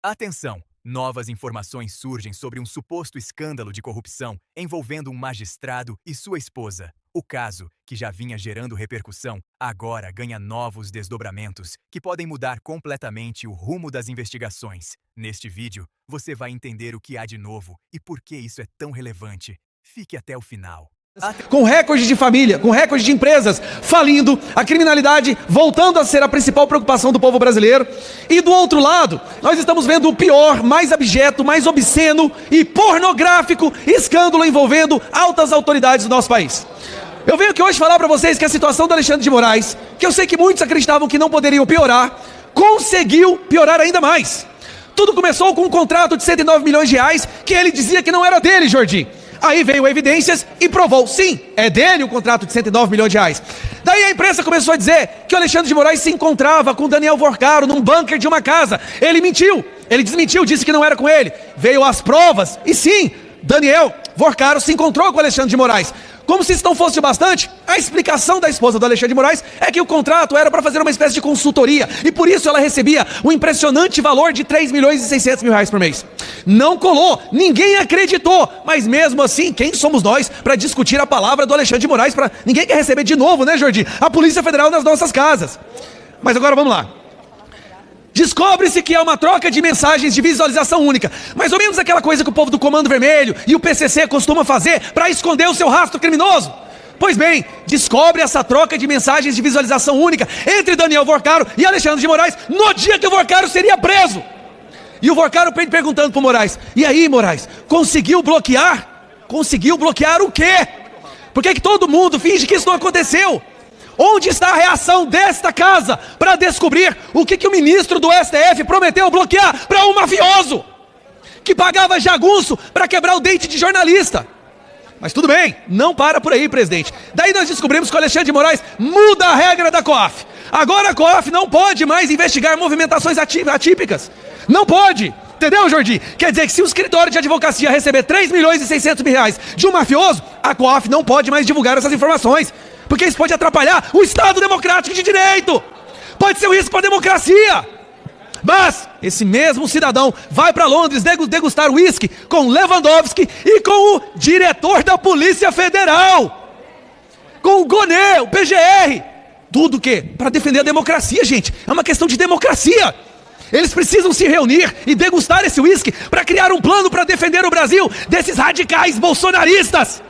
Atenção! Novas informações surgem sobre um suposto escândalo de corrupção envolvendo um magistrado e sua esposa. O caso, que já vinha gerando repercussão, agora ganha novos desdobramentos que podem mudar completamente o rumo das investigações. Neste vídeo, você vai entender o que há de novo e por que isso é tão relevante. Fique até o final. Com recorde de família, com recorde de empresas falindo, a criminalidade voltando a ser a principal preocupação do povo brasileiro. E do outro lado, nós estamos vendo o pior, mais abjeto, mais obsceno e pornográfico escândalo envolvendo altas autoridades do nosso país. Eu venho aqui hoje falar para vocês que a situação do Alexandre de Moraes, que eu sei que muitos acreditavam que não poderiam piorar, conseguiu piorar ainda mais. Tudo começou com um contrato de 109 milhões de reais que ele dizia que não era dele, Jordi. Aí veio evidências e provou, sim, é dele o contrato de 109 milhões de reais. Daí a imprensa começou a dizer que o Alexandre de Moraes se encontrava com Daniel Vorcaro num bunker de uma casa. Ele mentiu, ele desmentiu, disse que não era com ele. Veio as provas e sim, Daniel Vorcaro se encontrou com o Alexandre de Moraes. Como se isso não fosse o bastante, a explicação da esposa do Alexandre de Moraes é que o contrato era para fazer uma espécie de consultoria e por isso ela recebia um impressionante valor de 3 milhões e 600 mil reais por mês. Não colou, ninguém acreditou, mas mesmo assim, quem somos nós para discutir a palavra do Alexandre de Moraes? Ninguém quer receber de novo, né, Jordi? A Polícia Federal nas nossas casas. Mas agora vamos lá. Descobre-se que é uma troca de mensagens de visualização única. Mais ou menos aquela coisa que o povo do Comando Vermelho e o PCC costuma fazer para esconder o seu rastro criminoso. Pois bem, descobre essa troca de mensagens de visualização única entre Daniel Vorcaro e Alexandre de Moraes no dia que o Vorcaro seria preso. E o Vorcaro perguntando para o Moraes: e aí, Moraes, conseguiu bloquear? Conseguiu bloquear o quê? Por que todo mundo finge que isso não aconteceu? Onde está a reação desta casa para descobrir o que o ministro do STF prometeu bloquear para um mafioso que pagava jagunço para quebrar o dente de jornalista? Mas tudo bem, não para por aí, presidente. Daí nós descobrimos que o Alexandre de Moraes muda a regra da COAF. Agora a COAF não pode mais investigar movimentações atípicas. Não pode. Entendeu, Jordi? Quer dizer que se o escritório de advocacia receber 3 milhões e 600 mil reais de um mafioso, a COAF não pode mais divulgar essas informações. Porque isso pode atrapalhar o Estado Democrático de Direito. Pode ser um risco para a democracia. Mas esse mesmo cidadão vai para Londres degustar uísque com Lewandowski e com o diretor da Polícia Federal. Com o Gonê, o PGR. Tudo o quê? Para defender a democracia, gente. É uma questão de democracia. Eles precisam se reunir e degustar esse uísque para criar um plano para defender o Brasil desses radicais bolsonaristas.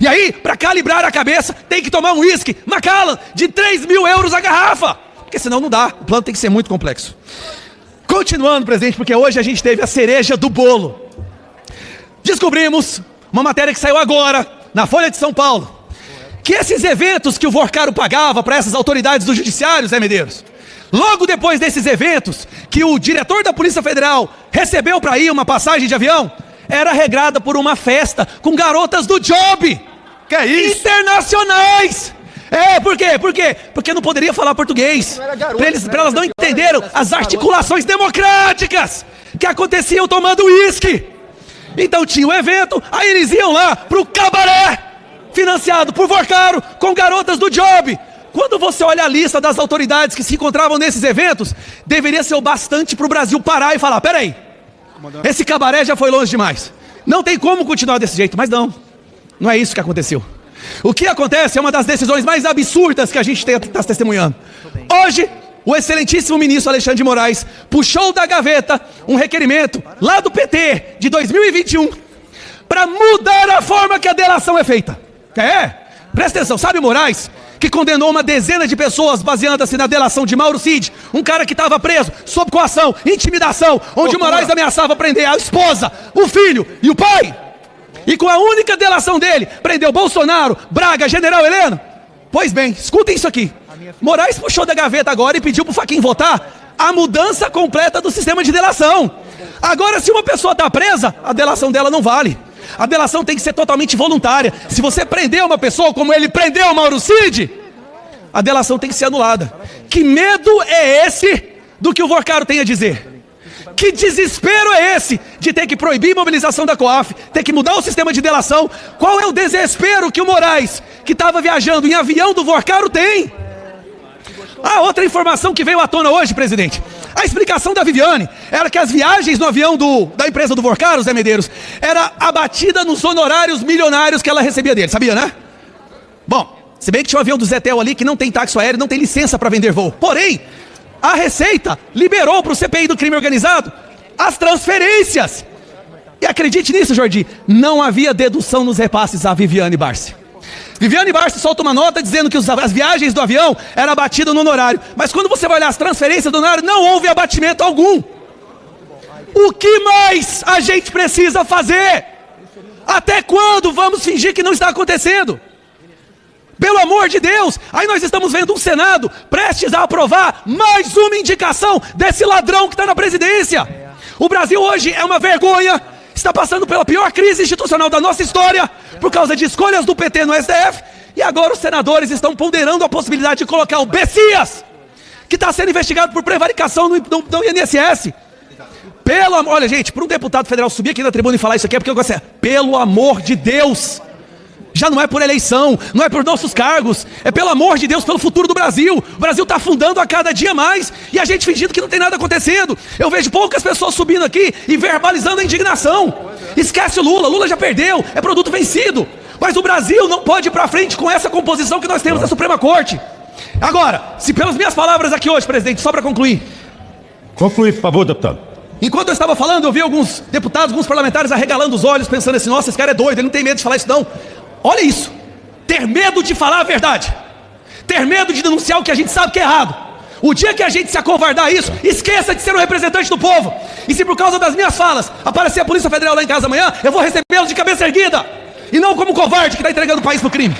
E aí, para calibrar a cabeça, tem que tomar um uísque Macallan de 3 mil euros a garrafa. Porque senão não dá, o plano tem que ser muito complexo. Continuando, presidente, porque hoje a gente teve a cereja do bolo. Descobrimos, uma matéria que saiu agora, na Folha de São Paulo, que esses eventos que o Vorcaro pagava para essas autoridades do judiciário, Zé Medeiros, logo depois desses eventos, que o diretor da Polícia Federal recebeu para ir uma passagem de avião, era regrada por uma festa com garotas do Job. Que é isso? Internacionais! Por quê? Por quê? Porque não poderia falar português. Para elas não entenderam as articulações democráticas que aconteciam tomando uísque. Então tinha um evento, aí eles iam lá pro cabaré, financiado por Vorcaro, com garotas do Job. Quando você olha a lista das autoridades que se encontravam nesses eventos, deveria ser o bastante para o Brasil parar e falar: peraí, esse cabaré já foi longe demais. Não tem como continuar desse jeito. Mas não é isso que aconteceu. O que acontece é uma das decisões mais absurdas que a gente está testemunhando. Hoje, o excelentíssimo ministro Alexandre de Moraes puxou da gaveta um requerimento lá do PT de 2021 para mudar a forma que a delação é feita. Presta atenção, sabe o Moraes, que condenou uma dezena de pessoas baseando-se na delação de Mauro Cid, um cara que estava preso sob coação, intimidação, onde o Moraes ameaçava prender a esposa, o filho e o pai. E com a única delação dele, prendeu Bolsonaro, Braga, General Heleno. Pois bem, escutem isso aqui. Moraes puxou da gaveta agora e pediu pro Fachin votar a mudança completa do sistema de delação. Agora, se uma pessoa está presa, a delação dela não vale. A delação tem que ser totalmente voluntária. Se você prender uma pessoa como ele prendeu o Mauro Cid, a delação tem que ser anulada. Que medo é esse do que o Vorcaro tem a dizer? Que desespero é esse de ter que proibir a mobilização da COAF, ter que mudar o sistema de delação? Qual é o desespero que o Moraes, que estava viajando em avião do Vorcaro, tem? Outra informação que veio à tona hoje, presidente. A explicação da Viviane era que as viagens no avião da empresa do Vorcaro, Zé Medeiros, era abatida nos honorários milionários que ela recebia dele, sabia, né? Bom, se bem que tinha um avião do Zetel ali que não tem táxi aéreo, não tem licença para vender voo. Porém, a Receita liberou para o CPI do crime organizado as transferências. E acredite nisso, Jordi, não havia dedução nos repasses a Viviane Barsi. Viviane Barsi solta uma nota dizendo que as viagens do avião eram abatidas no honorário. Mas quando você vai olhar as transferências do honorário, não houve abatimento algum. O que mais a gente precisa fazer? Até quando vamos fingir que não está acontecendo? Pelo amor de Deus, aí nós estamos vendo um Senado prestes a aprovar mais uma indicação desse ladrão que está na presidência. O Brasil hoje é uma vergonha, está passando pela pior crise institucional da nossa história, por causa de escolhas do PT no STF, e agora os senadores estão ponderando a possibilidade de colocar o Bessias, que está sendo investigado por prevaricação no INSS. Olha gente, para um deputado federal subir aqui na tribuna e falar isso aqui é porque eu gosto de pelo amor de Deus. Já não é por eleição, não é por nossos cargos, é pelo amor de Deus, pelo futuro do Brasil. O Brasil está afundando a cada dia mais e a gente fingindo que não tem nada acontecendo. Eu vejo poucas pessoas subindo aqui e verbalizando a indignação. Esquece o Lula, Lula já perdeu, é produto vencido. Mas o Brasil não pode ir para frente com essa composição que nós temos na Suprema Corte. Agora, se pelas minhas palavras aqui hoje, presidente, só para concluir. Conclui, por favor, deputado. Enquanto eu estava falando, eu vi alguns deputados, alguns parlamentares arregalando os olhos, pensando assim, nossa, esse cara é doido, ele não tem medo de falar isso não. Olha isso, ter medo de falar a verdade, ter medo de denunciar o que a gente sabe que é errado. O dia que a gente se acovardar a isso, esqueça de ser um representante do povo. E se por causa das minhas falas aparecer a Polícia Federal lá em casa amanhã, eu vou recebê-los de cabeça erguida, e não como covarde que está entregando o país para o crime.